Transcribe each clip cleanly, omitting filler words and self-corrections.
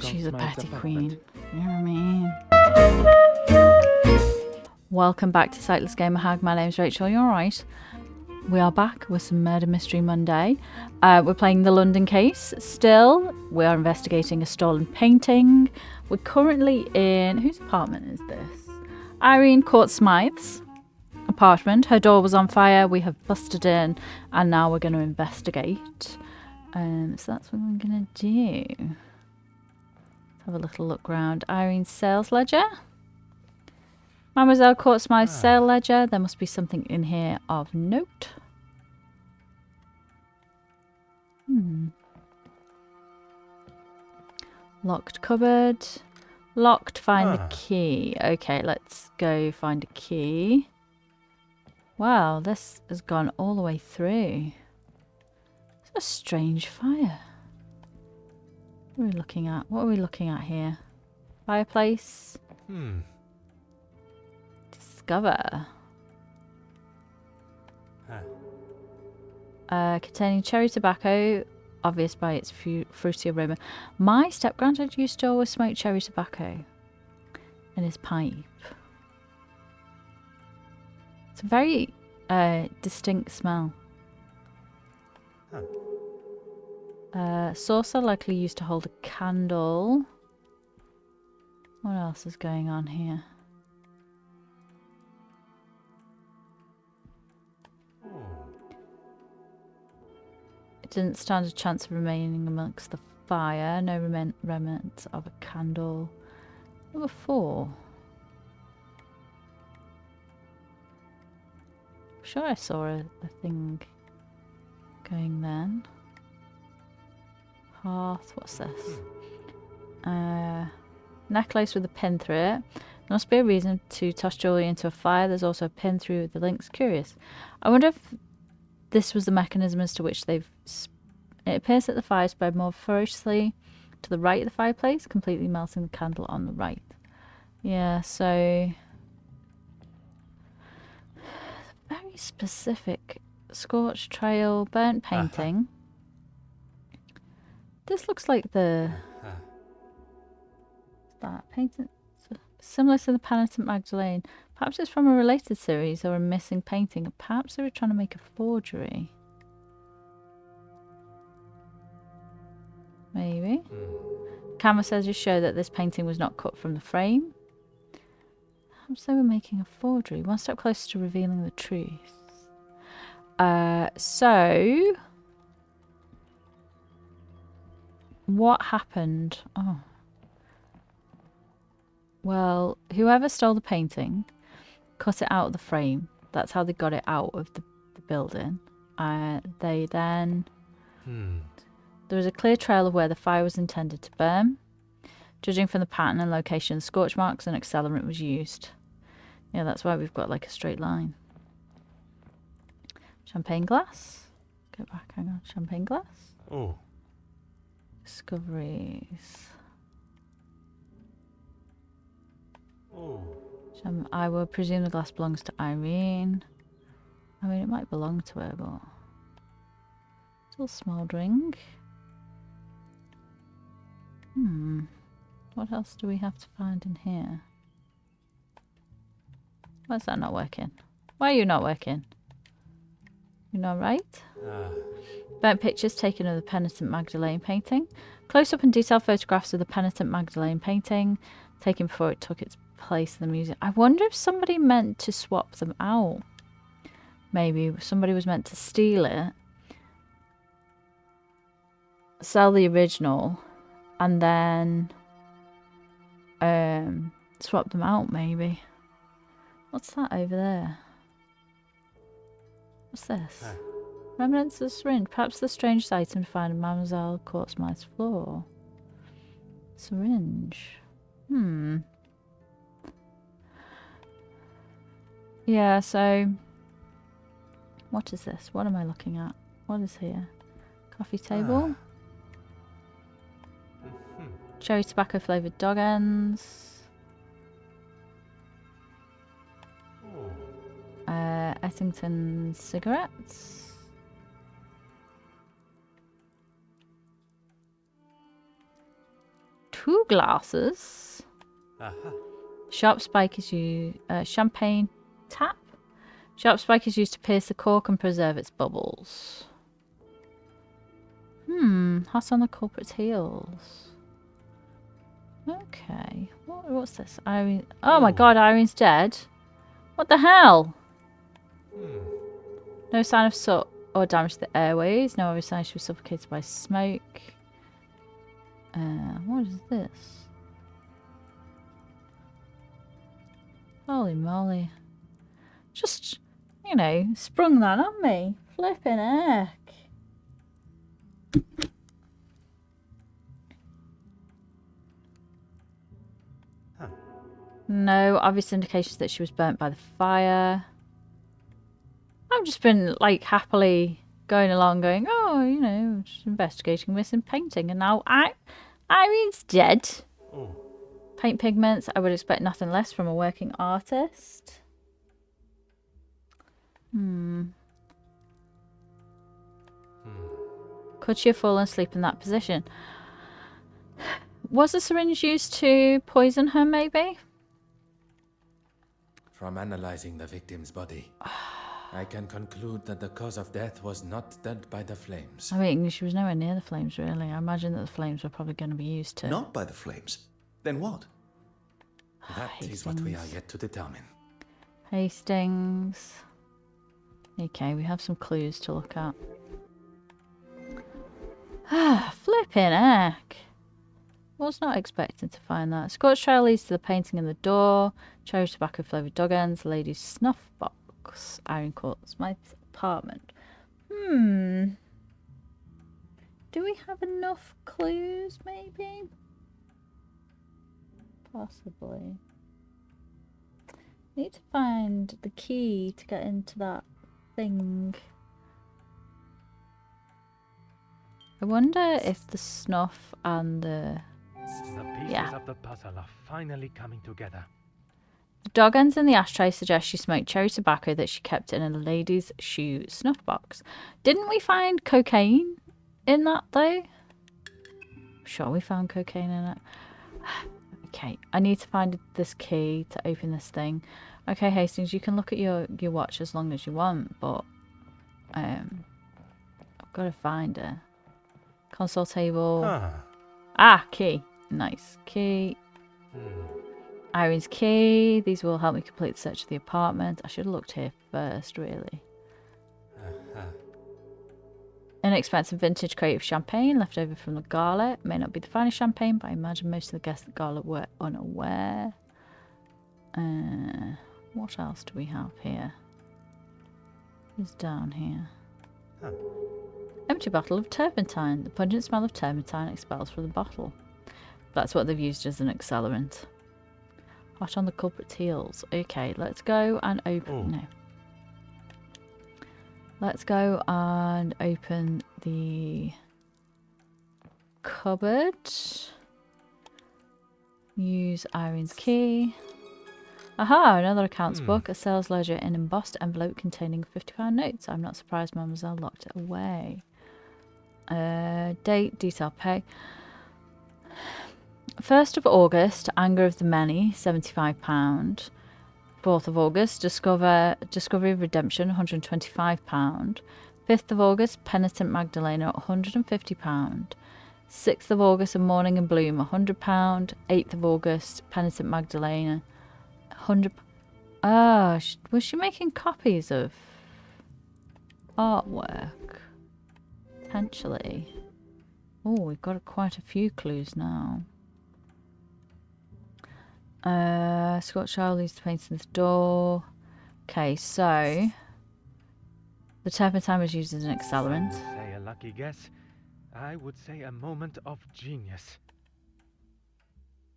She's a petty queen. You know what I mean? Welcome back to Sightless Gamer Hag. My name's Rachel. You alright? We are back with some Murder Mystery Monday. We're playing the London case still. We are investigating a stolen painting. We're currently in... whose apartment is this? Irene Court Smythe's apartment. Her door was on fire. We have busted in and now we're going to investigate. So that's what we're going to do. Let's have a little look round. Irene's sales ledger. Mademoiselle Court Smythe's sale ledger. There must be something in here of note. Locked cupboard. Locked, find the key. Okay, let's go find a key. Wow, this has gone all the way through. It's a strange fire. What are we looking at? What are we looking at here? Fireplace. Discover. Containing cherry tobacco, obvious by its fruity aroma. My step-granddad used to always smoke cherry tobacco in his pipe. It's a very distinct smell. Saucer likely used to hold a candle. What else is going on here? It didn't stand a chance of remaining amongst the fire. No remnants of a candle. Number 4. I'm sure I saw a thing going then. Hearth. What's this? Necklace with a pin through it. There must be a reason to toss jewellery into a fire. There's also a pin through the links. Curious. I wonder if this was the mechanism as to which they've... It appears that the fire spread more ferociously to the right of the fireplace, completely melting the candle on the right. Yeah, so... very specific. Scorched trail, burnt painting. This looks like the... that painting... similar to the Penitent Magdalene. Perhaps it's from a related series or a missing painting. Perhaps they were trying to make a forgery. Maybe. Camera says you show that this painting was not cut from the frame. Perhaps they were making a forgery. One step closer to revealing the truth. So... what happened? Oh. Well, whoever stole the painting cut it out of the frame. That's how they got it out of the building. They then... There was a clear trail of where the fire was intended to burn. Judging from the pattern and location, scorch marks and accelerant was used. Yeah, that's why we've got like a straight line. Champagne glass. Go back, hang on. Champagne glass. Oh. Discoveries. Oh. I will presume the glass belongs to Irene. I mean, it might belong to her, but... still smouldering. What else do we have to find in here? Why is that not working? Why are you not working? You're not right? Burnt pictures taken of the Penitent Magdalene painting. Close-up and detailed photographs of the Penitent Magdalene painting taken before it took its place in the museum. I wonder if somebody meant to swap them out. Maybe somebody was meant to steal it, sell the original, and then swap them out, maybe. What's that over there? What's this? Remnants of a syringe. Perhaps the strangest item to find on Mademoiselle Court Smythe's floor. Syringe. Yeah, so... what is this? What am I looking at? What is here? Coffee table. Cherry tobacco flavoured dog ends. Essington cigarettes. 2 glasses. Aha. Sharp spike is used. Champagne tap. Sharp spike is used to pierce the cork and preserve its bubbles. Hot on the culprit's heels. Okay. What's this? Irene. Oh my god, Irene's dead. What the hell? No sign of soot or damage to the airways. No obvious sign she was suffocated by smoke. What is this? Holy moly. Just, you know, sprung that on me. Flipping heck. No obvious indications that she was burnt by the fire. I've just been, like, happily going along going, oh, you know, just investigating missing painting. And now Irene's dead. Oh. Paint pigments. I would expect nothing less from a working artist. Could she have fallen asleep in that position? Was the syringe used to poison her, maybe? From analyzing the victim's body, I can conclude that the cause of death was not dead by the flames. I mean, she was nowhere near the flames, really. I imagine that the flames were probably going to be used to... Not by the flames. Then what? That is what we are yet to determine. Hastings. Okay, we have some clues to look at. Flipping heck. Was not expecting to find that. Scotch trail leads to the painting in the door. Cherry tobacco flavoured dog ends. Lady's snuff box. Irene Court. Smythe's apartment. Do we have enough clues, maybe? Possibly. Need to find the key to get into that thing. I wonder if the snuff and the pieces of the puzzle are finally coming together. The dog ends in the ashtray suggest she smoked cherry tobacco that she kept in a lady's shoe snuff box. Didn't we find cocaine in that, though? I'm sure we found cocaine in it. Okay, I need to find this key to open this thing. Okay, Hastings, you can look at your watch as long as you want, but I've got to find it. Console table. Key. Nice. Key. Irene's key. These will help me complete the search of the apartment. I should have looked here first, really. Inexpensive vintage crate of champagne left over from the gala. It may not be the finest champagne, but I imagine most of the guests at the gala were unaware. What else do we have here? Who's down here? Empty bottle of turpentine. The pungent smell of turpentine expels from the bottle. That's what they've used as an accelerant. Hot on the culprit's heels. Okay, let's go and open... No. Let's go and open the cupboard. Use Irene's key. Aha, another accounts book. A sales ledger in embossed envelope containing £50 notes. I'm not surprised Mademoiselle locked it away. Date, detail pay. 1st of August, Anger of the Many, £75. 4th of August, Discovery of Redemption, £125. 5th of August, Penitent Magdalena, £150. 6th of August, A Morning in Bloom, £100. 8th of August, Penitent Magdalena, £100. Was she making copies of artwork? Potentially. Oh, we've got quite a few clues now. Scotch Child leaves the paint in the door. Okay, so the turpentine was used as an accelerant. Say a lucky guess. I would say a moment of genius.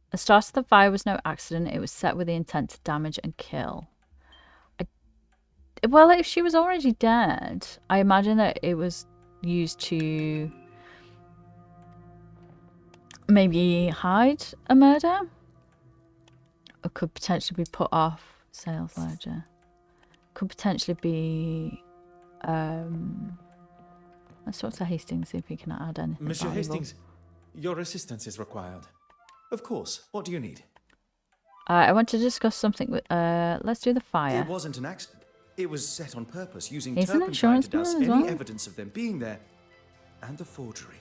The start of the fire was no accident. It was set with the intent to damage and kill. Well, if she was already dead, I imagine that it was used to maybe hide a murder. Or could potentially be put off sales ledger. Could potentially be... let's talk to Hastings, see if he can add anything Monsieur valuable. Hastings, your assistance is required. Of course. What do you need? I want to discuss something with... let's do the fire. It wasn't an accident. It was set on purpose, using He's an turpentine insurance to dust man as any well. evidence of them being there. And the forgery.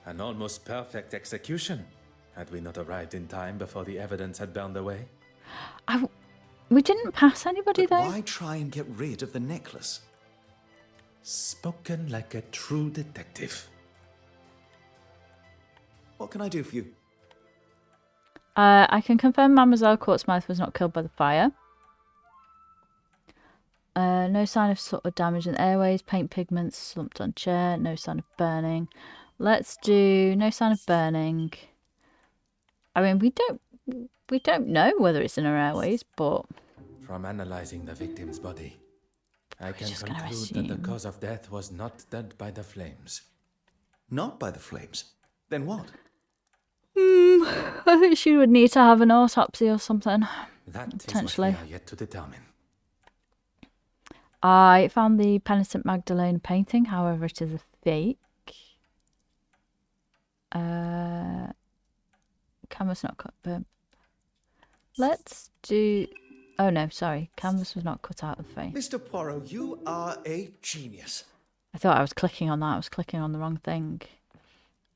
An almost perfect execution, had we not arrived in time before the evidence had burned away. We didn't pass anybody, But though. why try and get rid of the necklace? Spoken like a true detective. What can I do for you? I can confirm Mademoiselle Courtsmouth was not killed by the fire. No sign of sort of damage in the airways. Paint pigments slumped on chair. No sign of burning. Let's do no sign of burning. I mean, we don't know whether it's in her airways, but From analyzing the victim's body, I can just gonna conclude that the assume. cause of death was not dead by the flames. Not by the flames. Then what? I think she would need to have an autopsy or something. That is what we Potentially. are yet to determine. I found the Penitent Magdalene painting, however, it is a fake. Canvas not cut, but let's do. Oh no, sorry, canvas was not cut out of the frame. Mr. Poirot, you are a genius. I thought I was clicking on that. I was clicking on the wrong thing.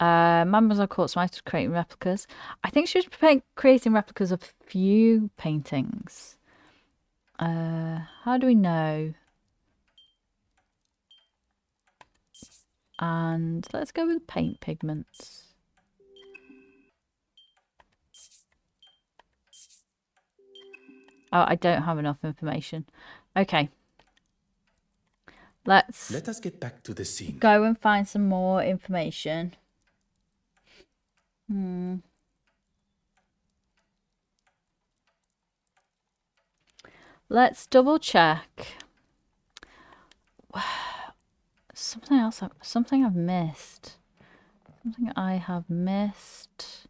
Mademoiselle Courtsmouth was creating replicas. I think she was creating replicas of a few paintings. How do we know? And let's go with paint pigments. Oh, I don't have enough information. Okay. Let us get back to the scene. Go and find some more information. Let's double check. Something else. Something I've missed. Something I have missed.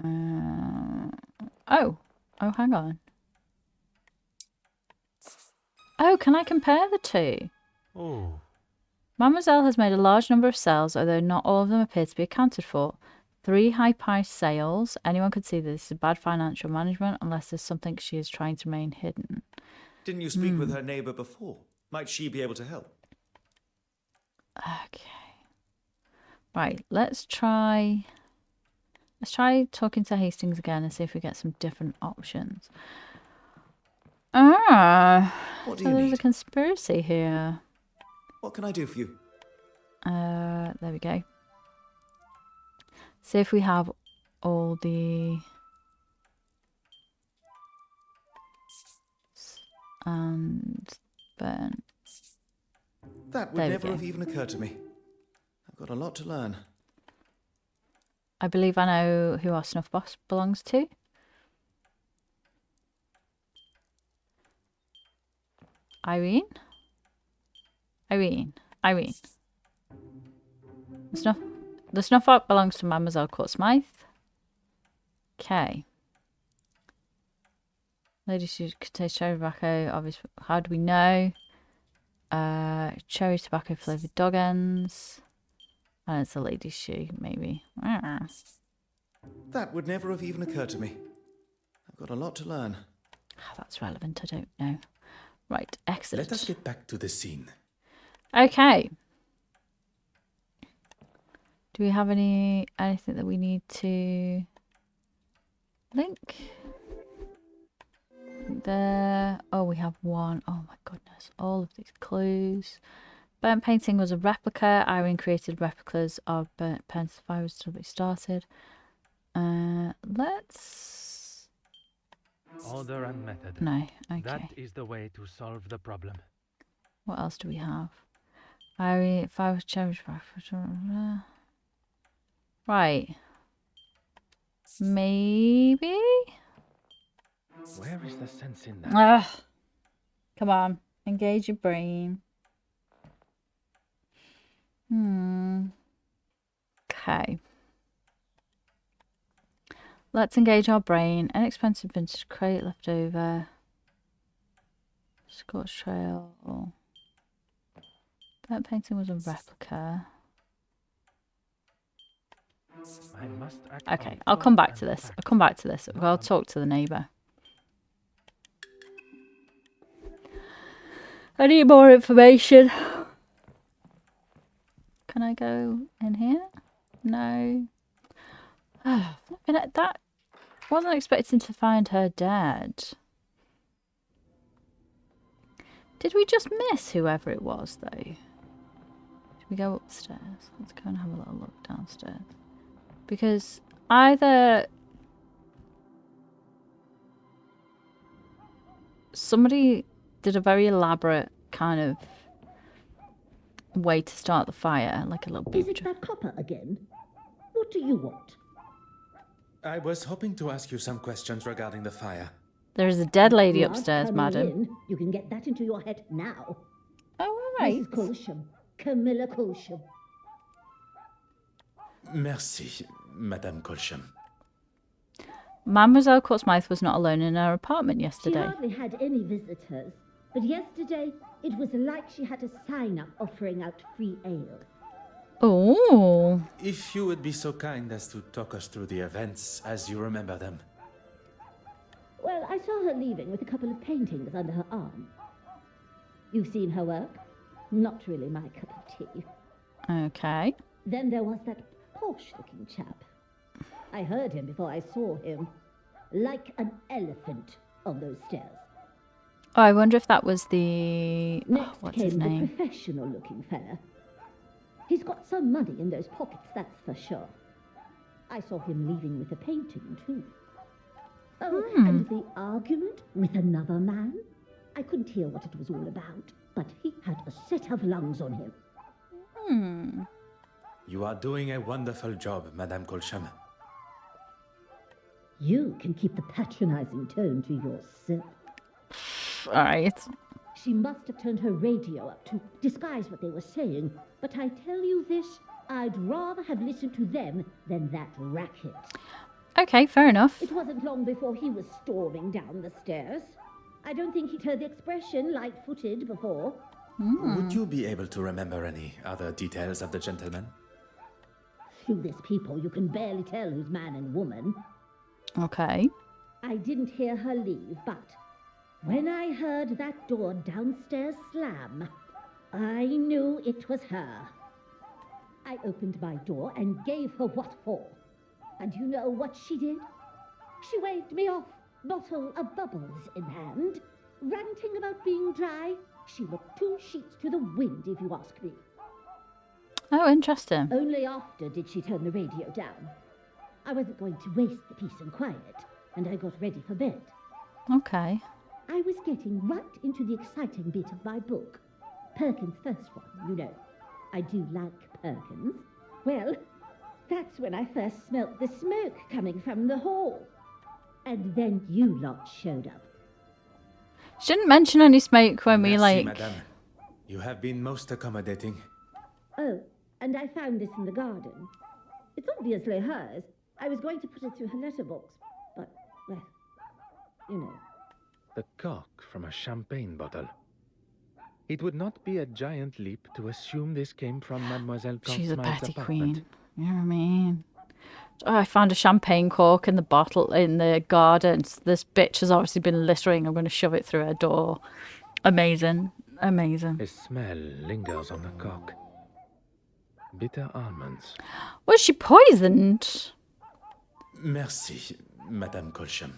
Oh, hang on. Oh, can I compare the two? Oh, Mademoiselle has made a large number of sales, although not all of them appear to be accounted for. 3 high-priced sales. Anyone could see that this is bad financial management unless there's something she is trying to remain hidden. Didn't you speak with her neighbour before? Might she be able to help? Okay. Right, let's try talking to Hastings again and see if we get some different options. What do So you there's a need? conspiracy here. What can I do for you? There we go. See if we have all the and burn. That would There we never go. have even occurred to me. I've got a lot to learn. I believe I know who our snuff box belongs to. Irene. The snuff box belongs to Mademoiselle Courtsmouth. Okay. Lady shoe contains cherry tobacco. Obvious. How do we know? Cherry tobacco flavored dog ends. And it's a lady's shoe, maybe. That would never have even occurred to me. I've got a lot to learn. How that's relevant, I don't know. Right, excellent. Let us get back to the scene. Okay. Do we have anything that we need to link? There. Oh, we have one. Oh my goodness. All of these clues. Burnt painting was a replica. Irene created replicas of burnt pens. The fire was still started. Let's... order and method. No, That okay. is the way to solve the problem. What else do we have? Irene, fire was cherished. Right. Maybe? Where is the sense in that? Ugh. Come on. Engage your brain. Okay. Let's engage our brain. Inexpensive vintage crate left over. Scotch Trail. That painting was a replica. I must act Okay, on I'll come thought back to and this. fact. I'll come back to this. Not I'll on- talk to the neighbour. I need more information. Can I go in here? No. That wasn't expecting to find her dead. Did we just miss whoever it was, though? Should we go upstairs? Let's go and have a little look downstairs. Because either somebody did a very elaborate kind of way to start the fire, like a little Is baby it truck. that copper again? What do you want? I was hoping to ask you some questions regarding the fire. There is a dead lady You aren't upstairs, coming madam. in. You can get that into your head now. Oh, all right. Mrs. Colsham. Camilla Colsham. Merci, Madame Colsham. Mademoiselle Courtsmith was not alone in her apartment She yesterday. hardly had any visitors, but yesterday it was like she had a sign up offering out free ale. Oh, If you would be so kind as to talk us through the events as you remember them. Well, I saw her leaving with a couple of paintings under her arm. You've seen her work? Not really my cup of tea. okay. Then there was that posh-looking chap. I heard him before I saw him. Like an elephant on those stairs. Oh, I wonder if that was the... Next what's came his the name? professional-looking fella. He's got some money in those pockets, that's for sure. I saw him leaving with a painting, too. Oh, and the argument with another man? I couldn't hear what it was all about, but he had a set of lungs on him. You are doing a wonderful job, Madame Colsham. You can keep the patronizing tone to yourself. All right. She must have turned her radio up to disguise what they were saying, but I tell you this, I'd rather have listened to them than that racket. Okay, fair enough. It wasn't long before he was storming down the stairs. I don't think he'd heard the expression light-footed before. Would you be able to remember any other details of the gentleman? Through this people, you can barely tell who's man and woman. Okay. I didn't hear her leave, but when I heard that door downstairs slam, I knew it was her. I opened my door and gave her what for. And you know what she did? She waved me off, bottle of bubbles in hand, ranting about being dry. She looked 2 sheets to the wind, if you ask me. Oh, interesting. Only after did she turn the radio down. I wasn't going to waste the peace and quiet, and I got ready for bed. Okay. I was getting right into the exciting bit of my book. Perkins' first one, you know. I do like Perkins. Well, that's when I first smelt the smoke coming from the hall. And then you lot showed up. She didn't mention any smoke when we, Merci, like... Madame. You have been most accommodating. Oh, and I found this in the garden. It's obviously hers. I was going to put it through her letterbox, but, well, you know. The cork from a champagne bottle. It would not be a giant leap to assume this came from Mademoiselle She's a Courtsmith's petty apartment. queen. You know what I mean? Oh, I found a champagne cork in the bottle in the garden. This bitch has obviously been littering. I'm going to shove it through her door. Amazing. Amazing. A smell lingers on the cork. Bitter almonds. Was she poisoned? Merci, Madame Colsham.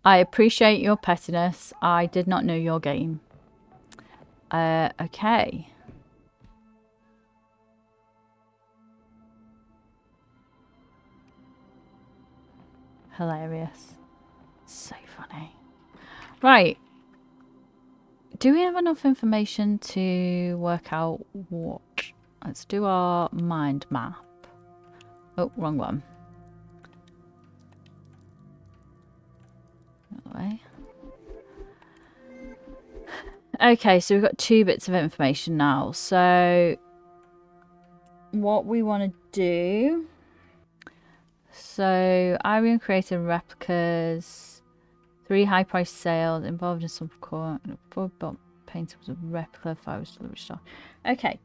I appreciate your pettiness. I did not know your game. Okay. Hilarious. So funny. Right. Do we have enough information to work out what? Let's do our mind map. Oh, wrong one. Other way. Okay, so we've got 2 bits of information now. So what we want to do... So Irene created replicas, 3 high-priced sales involved in some core. 4 painting was a replica, 5 was delivery stock. Okay,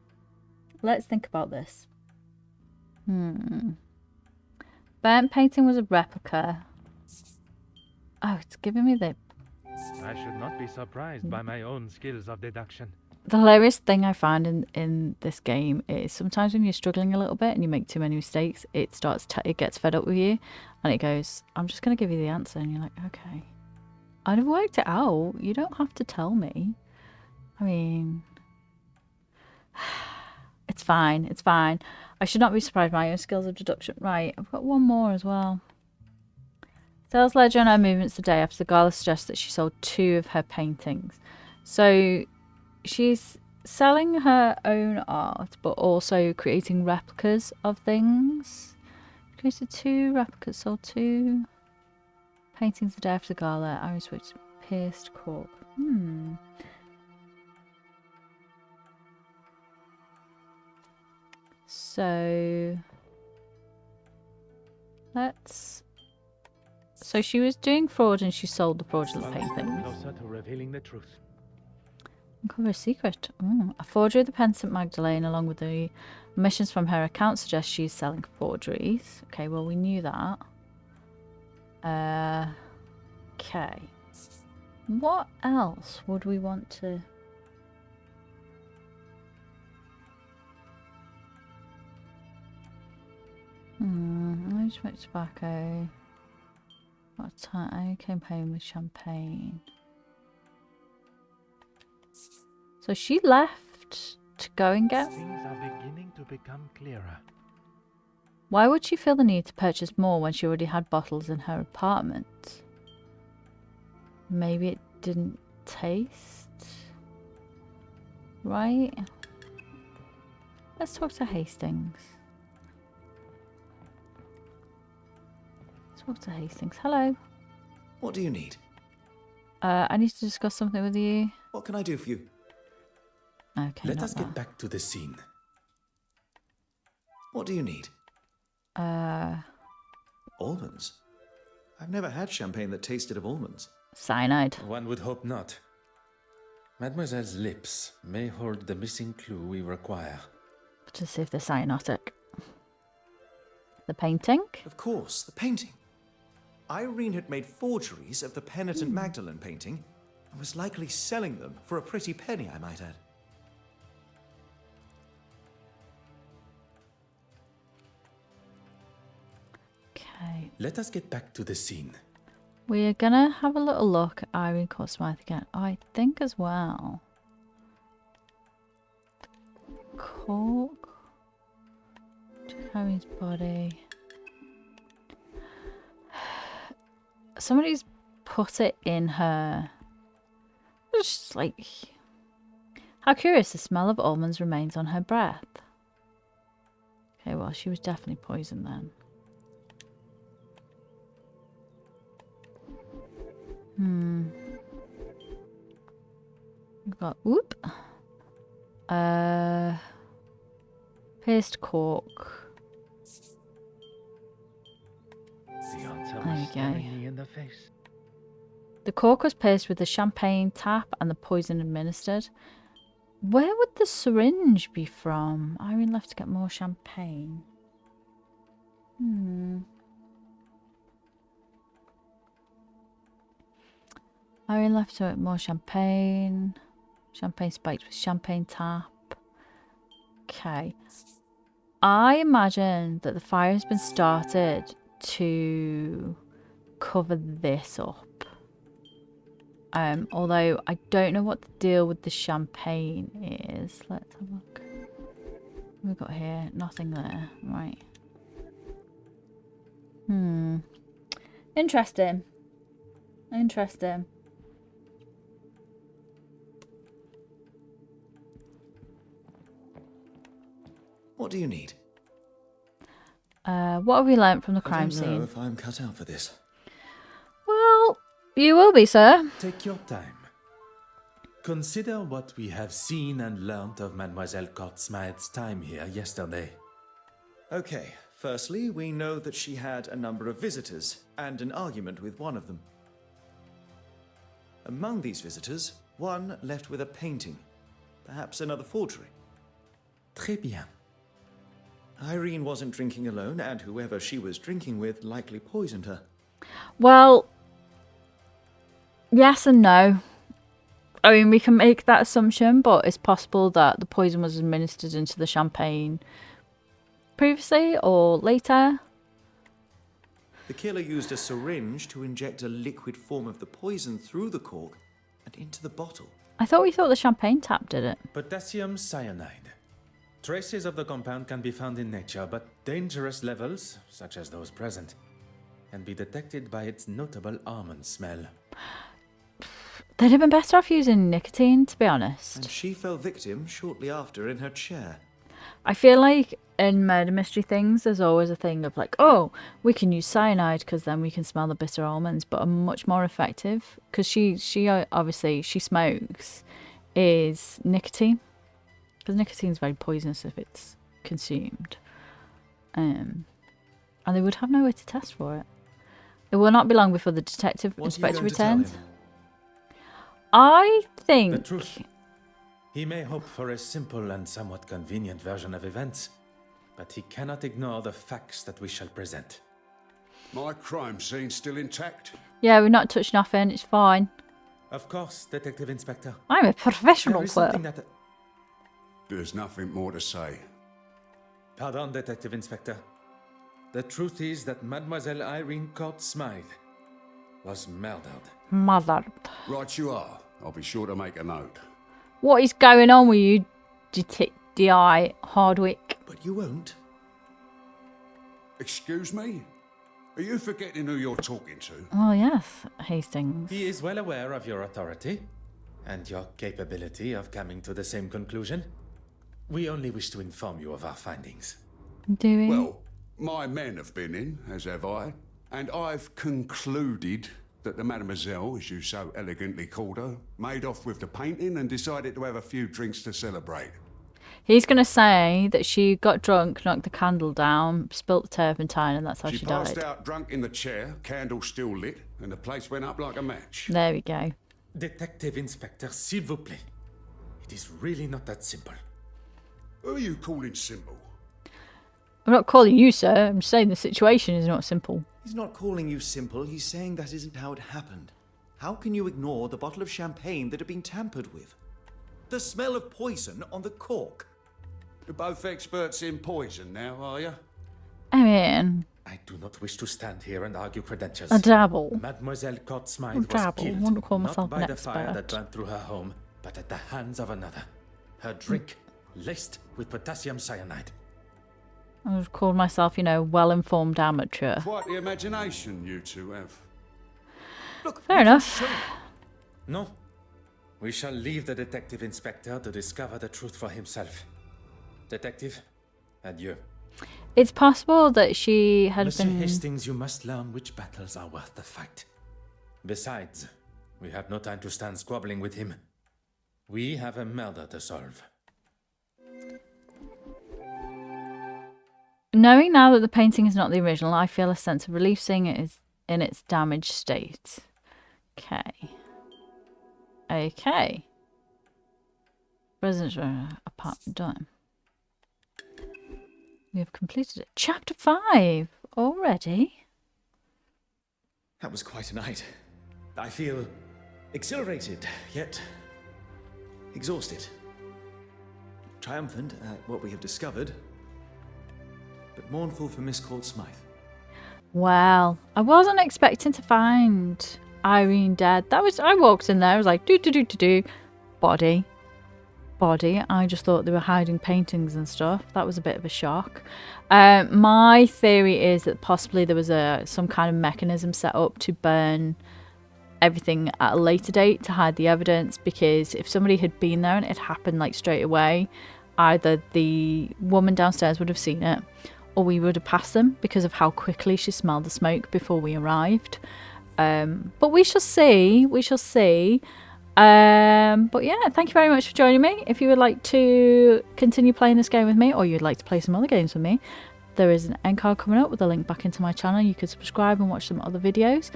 let's think about this. burnt painting was a replica. Oh, it's giving me the I should not be surprised by my own skills of deduction. The hilarious thing I find in this game is sometimes when you're struggling a little bit and you make too many mistakes, it gets fed up with you, and it goes, "I'm just gonna give you the answer," and you're like, "Okay, I'd have worked it out. You don't have to tell me." I mean, it's fine. It's fine. I should not be surprised by my own skills of deduction. Right, I've got one more as well. Sales ledger on her movements the day after the gala suggests that she sold 2 of her paintings. So she's selling her own art, but also creating replicas of things. Created 2 replicas, sold 2 paintings the day after the gala. Iron switch, pierced cork. So So she was doing fraud and she sold the fraudulent One step paintings. closer to revealing the truth. Uncover a secret. A forgery of the pen St. Magdalene along with the omissions from her account suggest she's selling forgeries. Okay, well we knew that. Okay. What else would we want to... I smoked tobacco. What time? I came home with champagne. So she left to go and get... Things are beginning to become clearer. Why would she feel the need to purchase more when she already had bottles in her apartment? Maybe it didn't taste right? Let's talk to Hastings. Talk to Hastings. Hello. What do you need? I need to discuss something with you. What can I do for you? Okay. Let us get back to the scene. What do you need? Almonds? I've never had champagne that tasted of almonds. Cyanide. One would hope not. Mademoiselle's lips may hold the missing clue we require. To see if they're cyanotic. The painting? Of course, the painting. Irene had made forgeries of the Penitent Magdalene painting and was likely selling them for a pretty penny, I might add. Okay. Let us get back to the scene. We're gonna have a little look at Irene Court Smythe again. I think as well. Cork. Irene's body. Somebody's put it in her. It's just like... How curious, the smell of almonds remains on her breath. Okay, well, she was definitely poisoned then. We've got... Whoop. Pierced cork. The answer There was you go. staring me in the face. The cork was pierced with the champagne tap and the poison administered. Where would the syringe be from? Irene left to get more champagne. Irene left to get more champagne. Champagne spiked with champagne tap. Okay. I imagine that the fire has been started to cover this up. Although I don't know what the deal with the champagne is. Let's have a look. What have we got here? Nothing there. Right. Interesting. Interesting. What do you need? What have we learnt from the crime I don't know scene? if I'm cut out for this. Well, you will be, sir. Take your time. Consider what we have seen and learnt of Mademoiselle Court-Smythe's time here yesterday. Okay, firstly, we know that she had a number of visitors and an argument with one of them. Among these visitors, one left with a painting, perhaps another forgery. Très bien. Irene wasn't drinking alone, and whoever she was drinking with likely poisoned her. Well, yes and no. I mean, we can make that assumption, but it's possible that the poison was administered into the champagne previously or later. The killer used a syringe to inject a liquid form of the poison through the cork and into the bottle. I thought the champagne tap did it. Potassium cyanide. Traces of the compound can be found in nature, but dangerous levels, such as those present, can be detected by its notable almond smell. They'd have been better off using nicotine, to be honest. And she fell victim shortly after in her chair. I feel like in murder mystery things, there's always a thing of like, oh, we can use cyanide because then we can smell the bitter almonds, but are much more effective because she obviously she smokes is nicotine, because nicotine is very poisonous if it's consumed, and they would have no way to test for it. It will not be long before the detective inspector returns. I think The truth. He may hope for a simple and somewhat convenient version of events, but he cannot ignore the facts that we shall present. My crime scene still intact? Yeah, we've not touched nothing. It's fine. Of course, Detective Inspector. I'm a professional, There is sir. something that... There's nothing more to say. Pardon, Detective Inspector. The truth is that Mademoiselle Irene Court Smythe was murdered. Mother. Right you are. I'll be sure to make a note. What is going on with you, D.I. Hardwick? But you won't. Excuse me? Are you forgetting who you're talking to? Oh, yes, Hastings. He is well aware of your authority and your capability of coming to the same conclusion. We only wish to inform you of our findings. Do we? Well, my men have been in, as have I, and I've concluded that the mademoiselle, as you so elegantly called her, made off with the painting and decided to have a few drinks to celebrate. He's going to say that she got drunk, knocked the candle down, spilt the turpentine, and that's how she passed died. out drunk in the chair, candle still lit, and the place went up like a match. There we go. Detective Inspector, s'il vous plaît. It is really not that simple. Who are you calling simple? I'm not calling you, sir. I'm saying the situation is not simple. He's not calling you simple, he's saying that isn't how it happened. How can you ignore the bottle of champagne that had been tampered with? The smell of poison on the cork. You're both experts in poison now, are you? I mean, I do not wish to stand here and argue credentials. a dabble. Mademoiselle Court Smythe A was dabble. I killed, wouldn't call not myself by an the fire that expert. burned through her home, but at the hands of another. Her drink laced with potassium cyanide. I would call myself, well-informed amateur. Quite the imagination you two have. Look, Fair enough. No. We shall leave the Detective Inspector to discover the truth for himself. Detective, adieu. It's possible that she had Monsieur been... Hastings, you must learn which battles are worth the fight. Besides, we have no time to stand squabbling with him. We have a murder to solve. Knowing now that the painting is not the original, I feel a sense of relief seeing it is in its damaged state. Okay. Residence apartment done. We have completed it. Chapter 5 already. That was quite a night. I feel exhilarated, yet exhausted. Triumphant at what we have discovered, but mournful for Miss Court Smythe. Well, I wasn't expecting to find Irene dead. I walked in there, I was like, do. Body. I just thought they were hiding paintings and stuff. That was a bit of a shock. My theory is that possibly there was some kind of mechanism set up to burn everything at a later date to hide the evidence, because if somebody had been there and it happened like straight away, either the woman downstairs would have seen it or we would have passed them because of how quickly she smelled the smoke before we arrived. But we shall see. But yeah, thank you very much for joining me. If you would like to continue playing this game with me, or you'd like to play some other games with me, there is an end card coming up with a link back into my channel. You could subscribe and watch some other videos.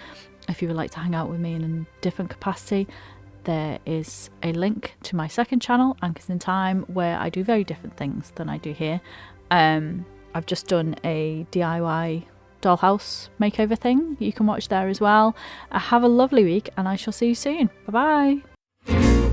If you would like to hang out with me in a different capacity, there is a link to my second channel, Anchors in Time, where I do very different things than I do here. I've just done a DIY dollhouse makeover thing you can watch there as well. Have a lovely week, and I shall see you soon. Bye bye.